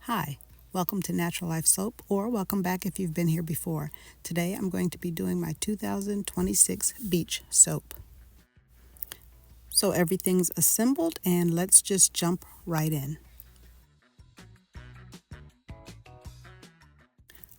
Hi, welcome to Naturalife Soap, or welcome back if you've been here before. Today I'm going to be doing my 2026 beach soap. So everything's assembled and let's just jump right in.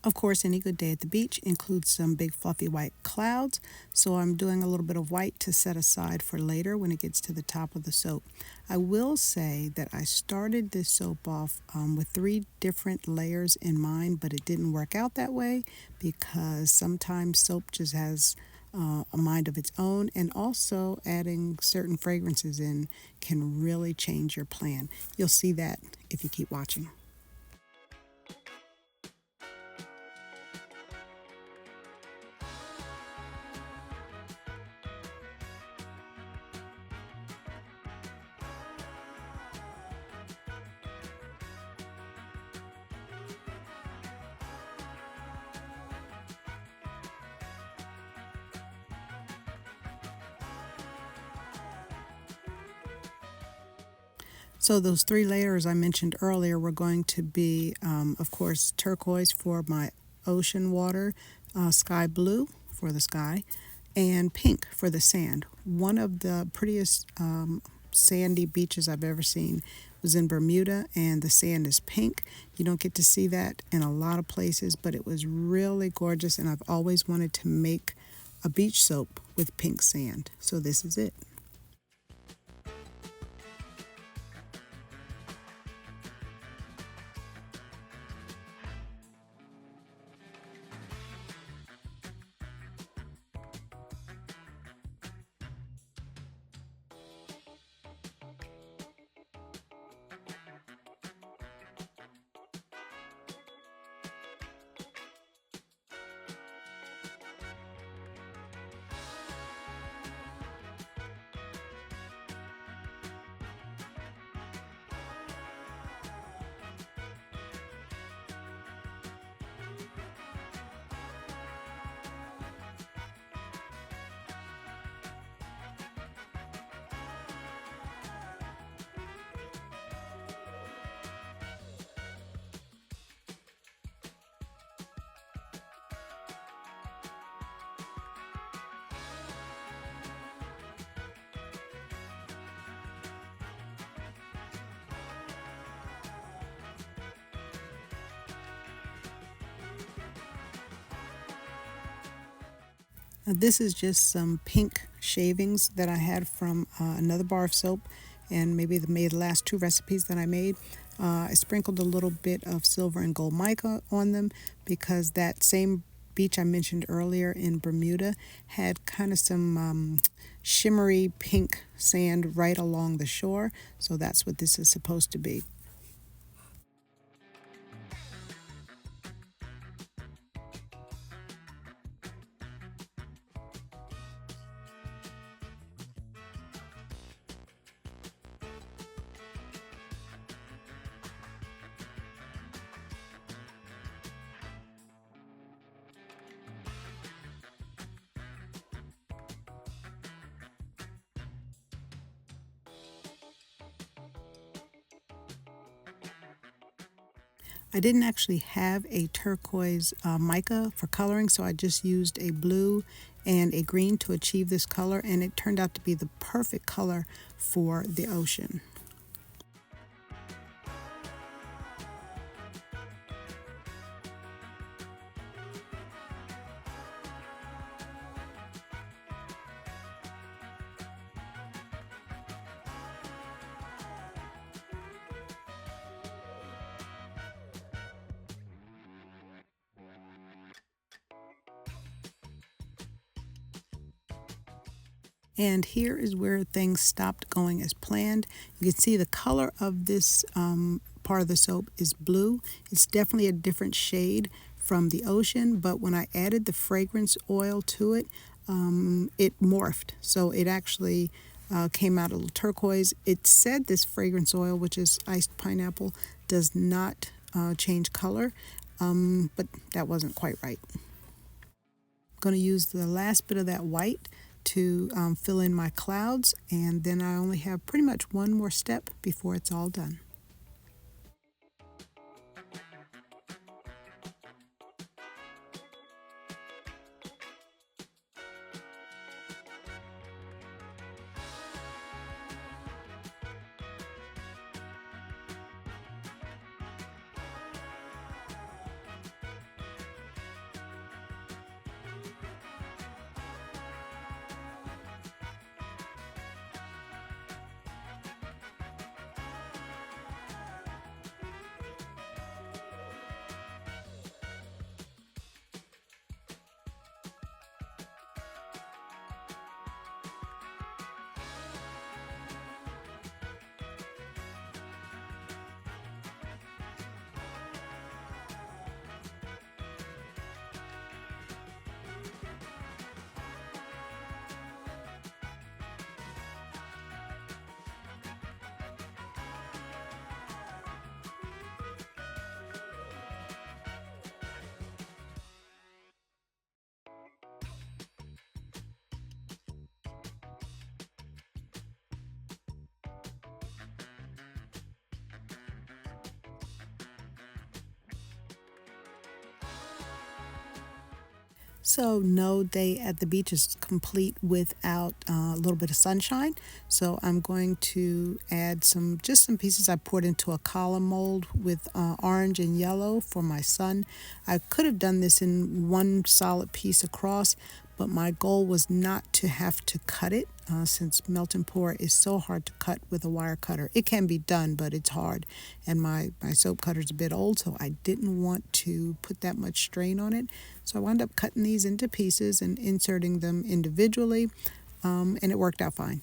Of course, any good day at the beach includes some big fluffy white clouds, so I'm doing a little bit of white to set aside for later when it gets to the top of the soap. I will say that I started this soap off with 3 different layers in mind, but it didn't work out that way because sometimes soap just has a mind of its own, and also adding certain fragrances in can really change your plan. You'll see that if you keep watching. So those 3 layers I mentioned earlier were going to be, of course, turquoise for my ocean water, sky blue for the sky, and pink for the sand. One of the prettiest sandy beaches I've ever seen was in Bermuda, and the sand is pink. You don't get to see that in a lot of places, but it was really gorgeous, and I've always wanted to make a beach soap with pink sand. So this is it. Now, this is just some pink shavings that I had from another bar of soap, and maybe made the last 2 recipes that I made. I sprinkled a little bit of silver and gold mica on them because that same beach I mentioned earlier in Bermuda had kind of some shimmery pink sand right along the shore, so that's what this is supposed to be. I didn't actually have a turquoise mica for coloring, so I just used a blue and a green to achieve this color, and it turned out to be the perfect color for the ocean. And here is where things stopped going as planned. You can see the color of this part of the soap is blue. It's definitely a different shade from the ocean, but when I added the fragrance oil to it, it morphed. So it actually came out a little turquoise. It said this fragrance oil, which is iced pineapple, does not change color, but that wasn't quite right. I'm going to use the last bit of that white to fill in my clouds, and then I only have pretty much one more step before it's all done. So no day at the beach is complete without a little bit of sunshine. So I'm going to add just some pieces I poured into a column mold with orange and yellow for my sun. I could have done this in one solid piece across, but my goal was not to have to cut it since melt and pour is so hard to cut with a wire cutter. It can be done, but it's hard. And my soap cutter's a bit old, so I didn't want to put that much strain on it. So I wound up cutting these into pieces and inserting them individually, and it worked out fine.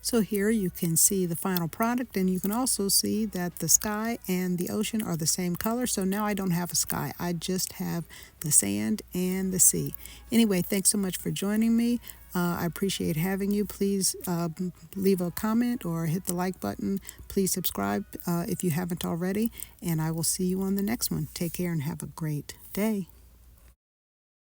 So here you can see the final product, and you can also see that the sky and the ocean are the same color. So now I don't have a sky, I just have the sand and the sea. Anyway, thanks so much for joining me. I appreciate having you. Please leave a comment or hit the like button. Please subscribe if you haven't already, and I will see you on the next one. Take care and have a great day.